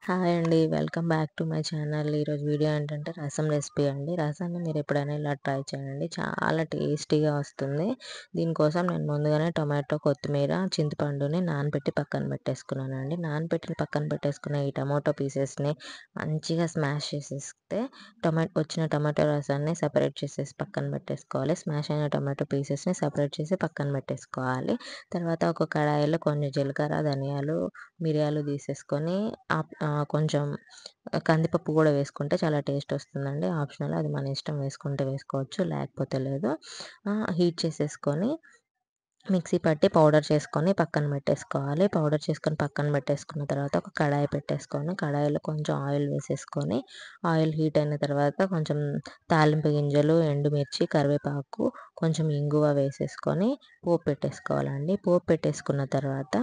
Hi అండి. Welcome back to my channel. ఈరోజు video ఏంటంటే రసం రెసిపీ అండి. రసాన్ని మీరు ఎప్పుడైనా ఇలా ట్రై చేయండి. చాలా టేస్టీగా వస్తుంది. దీనికోసం నేను ముందుగానే టొమాటో, కొత్తిమీర, చింతపండుని నానబెట్టి పక్కన పెట్టేసుకున్నానండి. నానబెట్టి పక్కన పెట్టేసుకున్న ఈ టమాటో పీసెస్‌ని మంచిగా స్మాష్ చేసేస్తే వచ్చిన టమాటో రసాన్ని సెపరేట్ చేసేసి పక్కన పెట్టేసుకోవాలి. స్మాష్ అయిన టమాటో పీసెస్‌ని సెపరేట్ చేసి పక్కన పెట్టేసుకోవాలి. తర్వాత ఒక కడాయిలో కొన్ని జీలకర్ర, ధనియాలు, మిరియాలు తీసేసుకొని కొంచెం కందిపప్పు గూడా వేసుకుంటే చాలా టేస్ట్ వస్తుందండి. ఆప్షనల్, అది మన ఇష్టం, వేసుకుంటే వేసుకోవచ్చు, లేకపోతే లేదు. హీట్ చేసేసుకొని మిక్సీ పట్టి పౌడర్ చేసుకొని పక్కన పెట్టేసుకోవాలి. పౌడర్ చేసుకొని పక్కన పెట్టేసుకున్న తర్వాత ఒక కడాయి పెట్టేసుకొని, కడాయిలో కొంచెం ఆయిల్ వేసేసుకొని, ఆయిల్ హీట్ అయిన తర్వాత కొంచెం తాలింపు గింజలు, ఎండుమిర్చి, కరివేపాకు, కొంచెం ఇంగువ వేసేసుకొని పోపు పెట్టేసుకోవాలండి. పోపు పెట్టేసుకున్న తర్వాత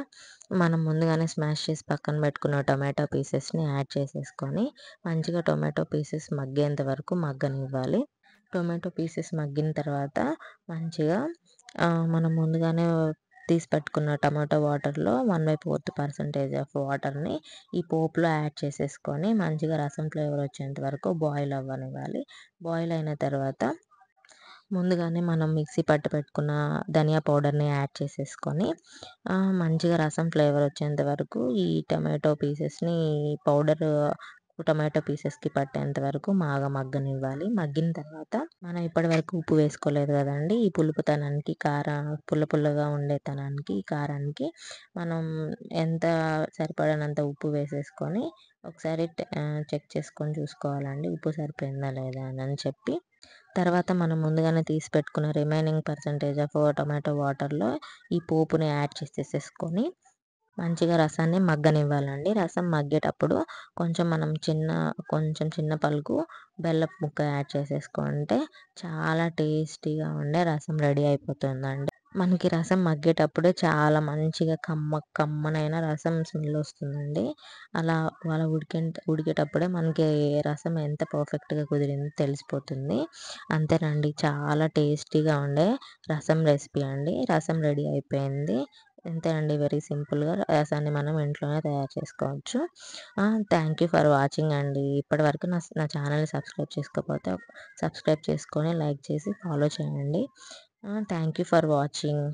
మనం ముందుగానే స్మాష్ చేసి పక్కన పెట్టుకున్న టొమాటో పీసెస్‌ని యాడ్ చేసేసుకొని మంచిగా టొమాటో పీసెస్ మగ్గేంత వరకు మగ్గనివ్వాలి. టొమాటో పీసెస్ మగ్గిన తర్వాత మంచిగా మనం ముందుగానే తీసి పెట్టుకున్న టమాటో వాటర్‌లో 1/4% ఆఫ్ వాటర్‌ని ఈ పోపులో యాడ్ చేసేసుకొని మంచిగా రసం ఫ్లేవర్ వచ్చేంత వరకు బాయిల్ అవ్వనివ్వాలి. బాయిల్ అయిన తర్వాత ముందుగానే మనం మిక్సీ పట్టి పెట్టుకున్న ధనియా పౌడర్‌ని యాడ్ చేసేసుకొని మంచిగా రసం ఫ్లేవర్ వచ్చేంత వరకు ఈ టమాటో పీసెస్‌ని పౌడరు టొమాటో పీసెస్‌కి పట్టేంత వరకు మగ్గనివ్వాలి. మగ్గిన తర్వాత మనం ఇప్పటివరకు ఉప్పు వేసుకోలేదు కదండీ! ఈ పులుపుతనానికి, పుల్ల పుల్లగా ఉండేతనానికి, ఈ కారానికి మనం ఎంత సరిపడనంత ఉప్పు వేసేసుకొని ఒకసారి చెక్ చేసుకొని చూసుకోవాలండి. ఉప్పు సరిపోయిందా లేదా అని చెప్పి. తర్వాత మనం ముందుగానే తీసి పెట్టుకున్న రిమైనింగ్ పర్సెంటేజ్ ఆఫ్ టొమాటో వాటర్‌లో ఈ పోపుని యాడ్ చేసేసుకొని మంచిగా రసాన్ని మగ్గనివ్వాలండి. రసం మగ్గేటప్పుడు మనం కొంచెం చిన్న పలుకు బెల్లపు ముక్క యాడ్ చేసేసుకుంటే చాలా టేస్టీగా ఉండే రసం రెడీ అయిపోతుందండి. మనకి రసం మగ్గేటప్పుడే చాలా మంచిగా కమ్మనైన రసం స్మెల్ వస్తుందండి. అలా ఉడికేటప్పుడే మనకి రసం ఎంత పర్ఫెక్ట్‌గా కుదిరిందో తెలిసిపోతుంది. అంతేనండి, చాలా టేస్టీగా ఉండే రసం రెసిపీ అండి. రసం రెడీ అయిపోయింది. అంతే అండి, వెరీ సింపుల్‌గా రసాన్ని మనం ఇంట్లోనే తయారు చేసుకోవచ్చు. థ్యాంక్ యూ ఫర్ వాచింగ్ అండి. ఇప్పటివరకు నా ఛానల్‌ని సబ్స్క్రైబ్ చేసుకోకపోతే సబ్స్క్రైబ్ చేసుకొని, లైక్ చేసి ఫాలో చేయండి. Thank you for watching.